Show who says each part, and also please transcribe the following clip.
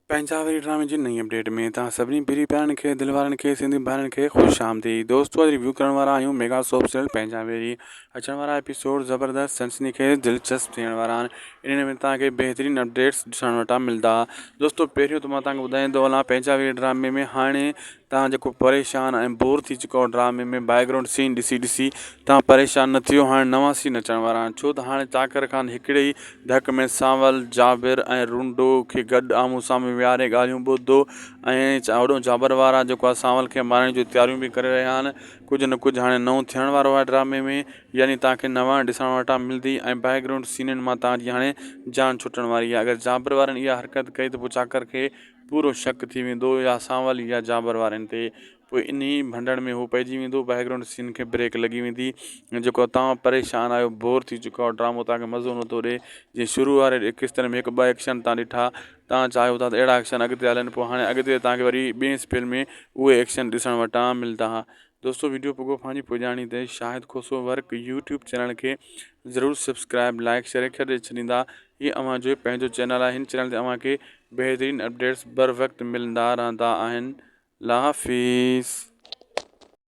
Speaker 1: पंजाबी ड्रामे जी नई अपडेट में तव्हां सभिनी पहिरीं प्यारनि खे दिलि वारनि खे सिंधी भाउरनि खे ख़ुशि आमदी। दोस्तों अॼु रिव्यू करण वारा आहियूं मेगा सोप सीरियल पंजाबी। अचण वारा एपिसोड ज़बरदस्त सनसनीखेज़ दिलचस्प थियण वारा आहिनि। इन में तव्हांखे बहितरीन अपडेट्स ॾिसण वटां मिलंदा। दोस्तों पहिरियों त मां तव्हांखे ॿुधाईंदो हलां पंजाबी ड्रामे में हाणे तव्हां जेको परेशान ऐं बोर थी चुको ड्रामे में बैकग्राउंड सीन ॾिसी तव्हां परेशान न थियो। हाणे नवां सीन अचण वारा आहिनि, छो त हाणे चाकर ख़ान हिकिड़े ई धक में सांवल जाबिर ऐं रुंडो खे गॾु आम्हूं साम्हूं विहारे ॻाल्हियूं ॿुधो ऐं होॾो जाबर वारा जेको आहे सांवल खे मारण जूं तयारियूं बि करे रहिया आहिनि। कुझु न कुझु हाणे नओं थियण वारो आहे ड्रामे में, यानी तव्हांखे नवां ॾिसण वटां मिलंदी ऐं बैकग्राउंड सीननि मां तव्हांजी हाणे जान छुटण वारी आहे। अगरि जाबर वारनि इहा हरकत कई त पोइ चाकर खे पूरो शक थी वेंदो, या सांवल या जाबर वारनि ते। पोइ इन ई भंडण में हू पइजी वेंदो, बैकग्राउंड सीन खे ब्रेक लॻी वेंदी। जेको तव्हां परेशान आहियो, बोर थी चुका आहियो, ड्रामो तव्हांखे मज़ो नथो ॾिए। जीअं शुरू वारे किस्तनि में हिकु ॿ एक्शन तव्हां ॾिठा, तव्हां चाहियो था त अहिड़ा एक्शन अॻिते हलनि, पोइ हाणे अॻिते तव्हांखे वरी ॿिए स्पेल में उहे एक्शन ॾिसण वटां मिलंदा। दोस्तों वीडियो पुॻो पंहिंजी पुॼाणी ते शाहिद खोसो वर्क यूट्यूब चैनल खे ज़रूरु सब्सक्राइब लाइक शेयर करे छॾींदा। हीअ अव्हां जो पंहिंजो चैनल आहे, हिन चैनल ते अव्हांखे बहितरीन अपडेट्स बर वक़्तु मिलंदा रहंदा आहिनि। अल्लाह हाफ़िज़।